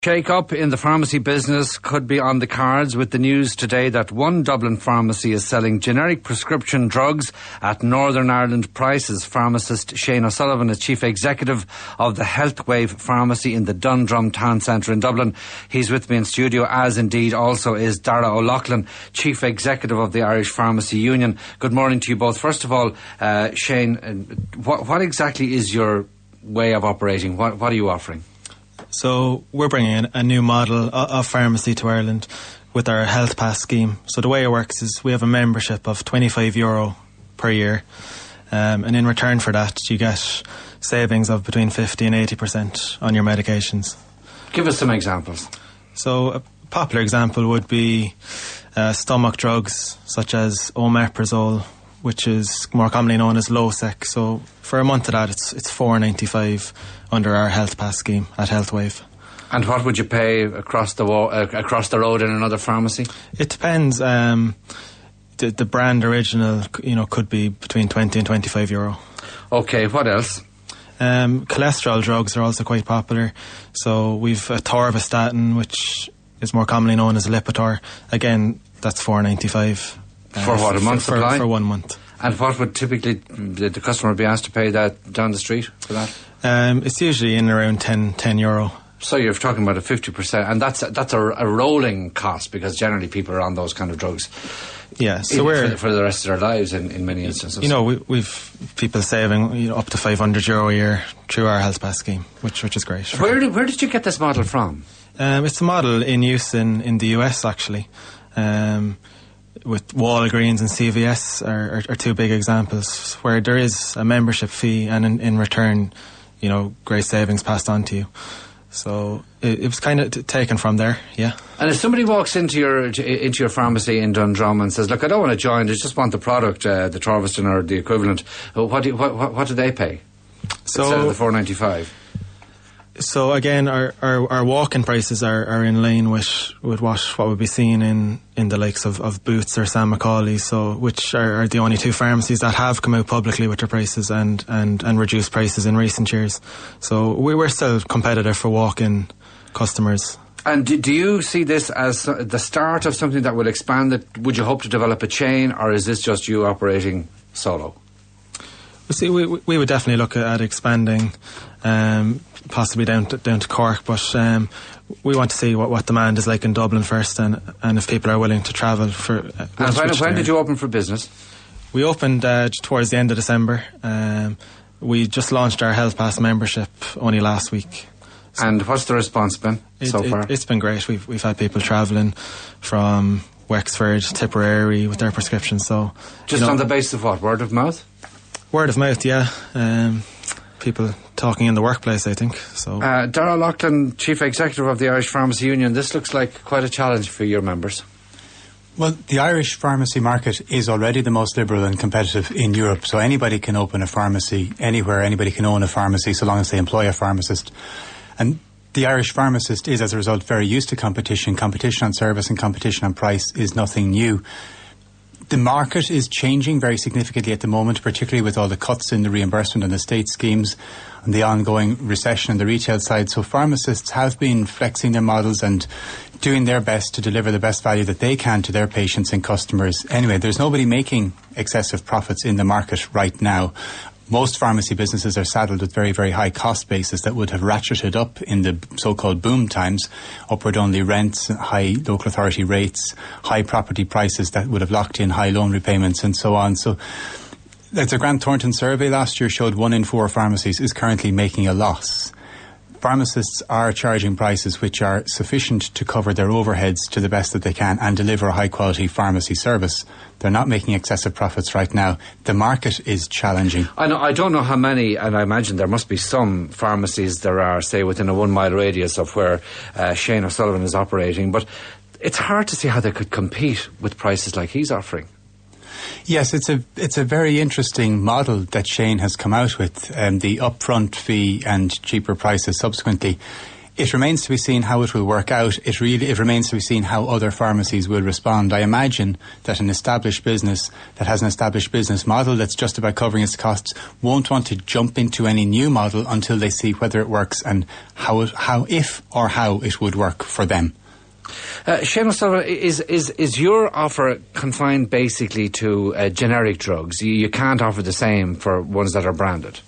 Shake-up in the pharmacy business could be on the cards with the news today that one Dublin pharmacy is selling generic prescription drugs at Northern Ireland prices. Pharmacist Shane O'Sullivan is Chief Executive of the Healthwave Pharmacy in the Dundrum Town Centre in Dublin. He's with me in studio, as indeed also is Darragh O'Loughlin, Chief Executive of the Irish Pharmacy Union. Good morning to you both. First of all, Shane, what exactly is your way of operating? What are you offering? So we're bringing in a new model of pharmacy to Ireland with our Health Pass scheme. So the way it works is we have a membership of €25 per year, and in return for that you get savings of between 50 and 80% on your medications. Give us some examples. So a popular example would be stomach drugs such as omeprazole, which is more commonly known as Losec. So for a month of that, it's $4.95 under our Health Pass scheme at Healthwave. And what would you pay across the road in another pharmacy? It depends. The brand original, could be between 20 and €25. Okay, what else? Cholesterol drugs are also quite popular. So we've atorvastatin, which is more commonly known as Lipitor. Again, that's $4.95. For what, a month's supply? For 1 month. And what would typically the customer be asked to pay that down the street for that? It's usually in around €10. So you're talking about a 50%, and that's a rolling cost, because generally people are on those kind of drugs. Yeah, so we're for the rest of their lives in many instances. We've people saving up to €500 a year through our Health Pass scheme, which is great. Where did you get this model from? It's a model in use in the US actually. With Walgreens and CVS are two big examples where there is a membership fee, and in return, great savings passed on to you. So it was kind of taken from there, yeah. And if somebody walks into your pharmacy in Dundrum and says, "Look, I don't want to join; I just want the product, the Torvastin or the equivalent," what do they pay? So instead of the $4.95. So again, our walk-in prices are in line with what would be seen in the likes of Boots or Sam Macaulay, which are the only two pharmacies that have come out publicly with their prices and reduced prices in recent years. So we're still competitive for walk-in customers. And do you see this as the start of something that will expand it? Would you hope to develop a chain, or is this just you operating solo? See, we would definitely look at expanding, possibly down to Cork, but we want to see what demand is like in Dublin first, and if people are willing to travel for. And when did you open for business? We opened towards the end of December. We just launched our Health Pass membership only last week. And what's the response been so far? It's been great. We've had people travelling from Wexford, Tipperary with their prescriptions. So just on the basis of what? Word of mouth? Word of mouth, yeah. People talking in the workplace, I think. So, Darragh O'Loughlin, Chief Executive of the Irish Pharmacy Union, this looks like quite a challenge for your members. Well, the Irish pharmacy market is already the most liberal and competitive in Europe, so anybody can open a pharmacy anywhere, anybody can own a pharmacy so long as they employ a pharmacist. And the Irish pharmacist is, as a result, very used to competition. Competition on service and competition on price is nothing new. The market is changing very significantly at the moment, particularly with all the cuts in the reimbursement and the state schemes and the ongoing recession on the retail side. So pharmacists have been flexing their models and doing their best to deliver the best value that they can to their patients and customers. Anyway, there's nobody making excessive profits in the market right now. Most pharmacy businesses are saddled with very, very high cost bases that would have ratcheted up in the so-called boom times, upward-only rents, high local authority rates, high property prices that would have locked in high loan repayments and so on. So the Grant Thornton survey last year showed 1 in 4 pharmacies is currently making a loss. Pharmacists are charging prices which are sufficient to cover their overheads to the best that they can and deliver a high-quality pharmacy service. They're not making excessive profits right now. The market is challenging. I don't know how many, and I imagine there must be some pharmacies there are, say, within a 1 mile radius of where Shane O'Sullivan is operating, but it's hard to see how they could compete with prices like he's offering. Yes, it's a very interesting model that Shane has come out with, the upfront fee and cheaper prices subsequently. It remains to be seen how it will work out. It remains to be seen how other pharmacies will respond. I imagine that an established business that has an established business model that's just about covering its costs won't want to jump into any new model until they see whether it works and how it would work for them. Shane O'Sullivan, is your offer confined basically to generic drugs? You can't offer the same for ones that are branded?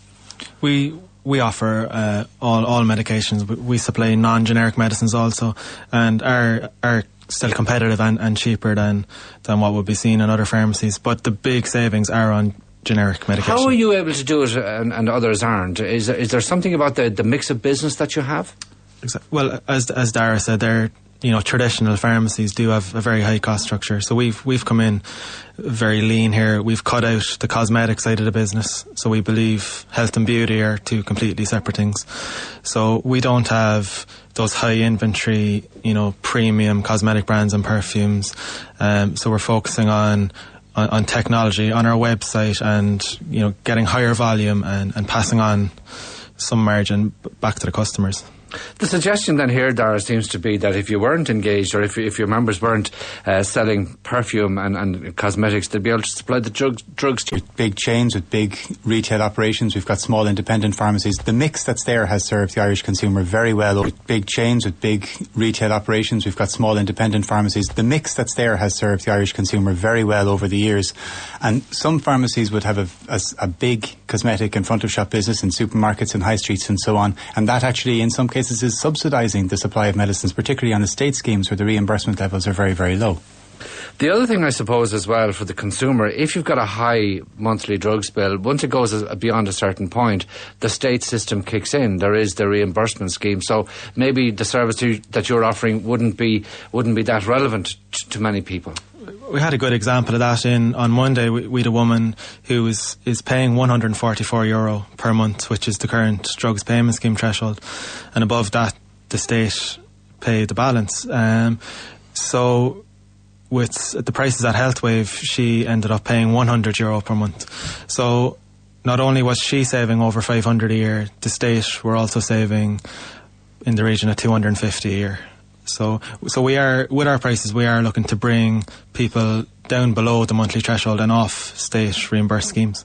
We offer all medications. We supply non-generic medicines also, and are still competitive and cheaper than what would be seen in other pharmacies. But the big savings are on generic medication. How are you able to do it and others aren't? Is there something about the mix of business that you have? Well, as Darragh said, they're traditional pharmacies do have a very high cost structure. So we've come in very lean here. We've cut out the cosmetic side of the business. So we believe health and beauty are two completely separate things. So we don't have those high inventory, premium cosmetic brands and perfumes. So we're focusing on technology on our website and, getting higher volume and passing on some margin back to the customers. The suggestion then here, Darragh, seems to be that if you weren't engaged or if your members weren't selling perfume and cosmetics, they'd be able to supply the drugs to you. With big chains, with big retail operations, we've got small independent pharmacies. The mix that's there has served the Irish consumer very well. With big chains, with big retail operations, we've got small independent pharmacies. The mix that's there has served the Irish consumer very well over the years. And some pharmacies would have a big cosmetic and front of shop business in supermarkets and high streets and so on. And that actually, in some cases, is subsidising the supply of medicines, particularly on estate schemes where the reimbursement levels are very, very low. The other thing, I suppose, as well, for the consumer, if you've got a high monthly drugs bill, once it goes beyond a certain point, the state system kicks in. There is the reimbursement scheme. So maybe the service that you're offering wouldn't be that relevant to many people. We had a good example of that on Monday. We had a woman who is paying €144 per month, which is the current drugs payment scheme threshold, and above that the state paid the balance. So with the prices at HealthWave, she ended up paying €100 per month. So not only was she saving over $500 a year, the state were also saving in the region of $250 a year. So we are, with our prices, we are looking to bring people down below the monthly threshold and off state reimbursed schemes.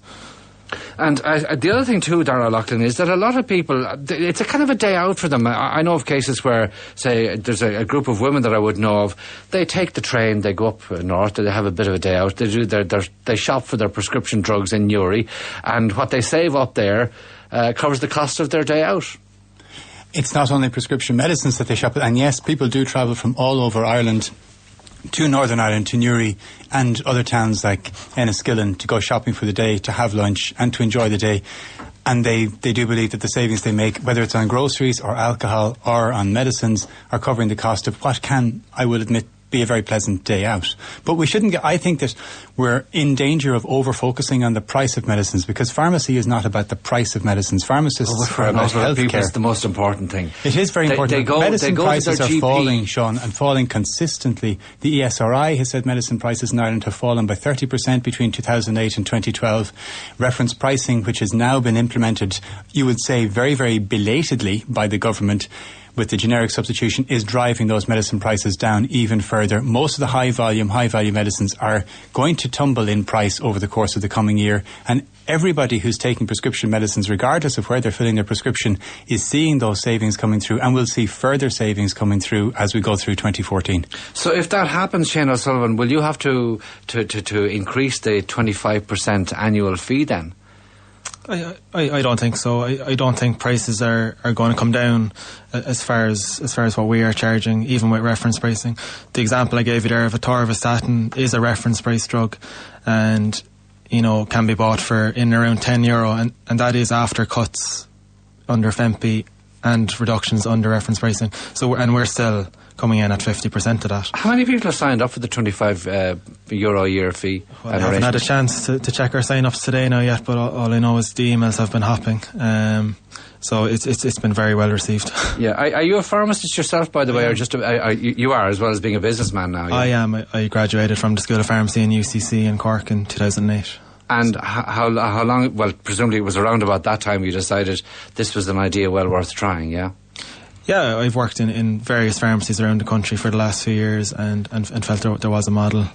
And the other thing too, Darragh Loughlin, is that a lot of people, it's a kind of a day out for them. I know of cases where, say, there's a group of women that I would know of, they take the train, they go up north, they have a bit of a day out, they shop for their prescription drugs in Newry, and what they save up there covers the cost of their day out. It's not only prescription medicines that they shop at, and yes, people do travel from all over Ireland to Northern Ireland, to Newry and other towns like Enniskillen to go shopping for the day, to have lunch and to enjoy the day. And they do believe that the savings they make, whether it's on groceries or alcohol or on medicines, are covering the cost of what can, I will admit, be a very pleasant day out. But we shouldn't I think that we're in danger of over-focusing on the price of medicines, because pharmacy is not about the price of medicines. Pharmacists are about healthcare. It's the most important thing. It is very important. Medicine prices are falling, Sean, and falling consistently. The ESRI has said medicine prices in Ireland have fallen by 30% between 2008 and 2012. Reference pricing, which has now been implemented, you would say very, very belatedly by the government, with the generic substitution, is driving those medicine prices down even further. Most of the high value medicines are going to tumble in price over the course of the coming year, and everybody who's taking prescription medicines, regardless of where they're filling their prescription, is seeing those savings coming through, and will see further savings coming through as we go through 2014. So if that happens, Shane O'Sullivan, will you have to increase the 25% annual fee then? I don't think so. I don't think prices are going to come down as far as what we are charging, even with reference pricing. The example I gave you there of a atorvastatin is a reference price drug, and can be bought for in around €10, and that is after cuts under FEMPI and reductions under reference pricing. And we're still coming in at 50% of that. How many people have signed up for the €25 a year fee? Well, I haven't had a chance to check our sign-ups today now yet, but all I know is the emails have been hopping. So it's been very well received. Yeah, are you a pharmacist yourself, by the way, or just you are, as well as being a businessman now? Yeah? I am. I graduated from the School of Pharmacy in UCC in Cork in 2008. And how long? Well, presumably it was around about that time you decided this was an idea well worth trying. Yeah. Yeah, I've worked in various pharmacies around the country for the last few years and felt there was a model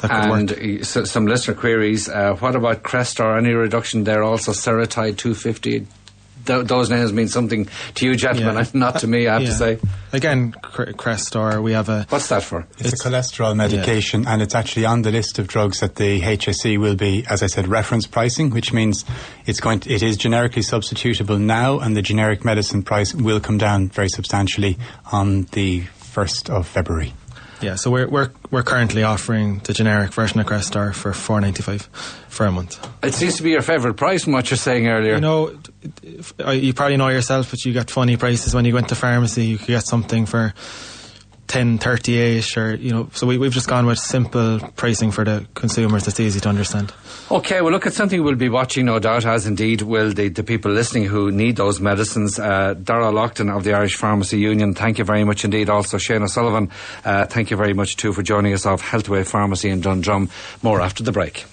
that could work. And some listener queries, what about Crestor? Any reduction there? Also Seretide 250. Those names mean something to you gentlemen, not to me, I have to say. Again, Crestor, we have a... What's that for? It's a cholesterol medication, and it's actually on the list of drugs that the HSE will be, as I said, reference pricing, which means it is generically substitutable now, and the generic medicine price will come down very substantially on the 1st of February. Yeah, so we're currently offering the generic version of Crestor for $4.95 for a month. It seems to be your favourite price from what you're saying earlier. You know, you probably know yourself, but you get funny prices when you go into pharmacy. You could get something for $10.38, or so we've just gone with simple pricing for the consumers that's easy to understand. Okay, well, look, it's something we'll be watching, no doubt, as indeed will the people listening who need those medicines. Darragh Loughlin of the Irish Pharmacy Union, thank you very much indeed. Also, Shane O'Sullivan, thank you very much too for joining us of Healthway Pharmacy in Dundrum. More after the break.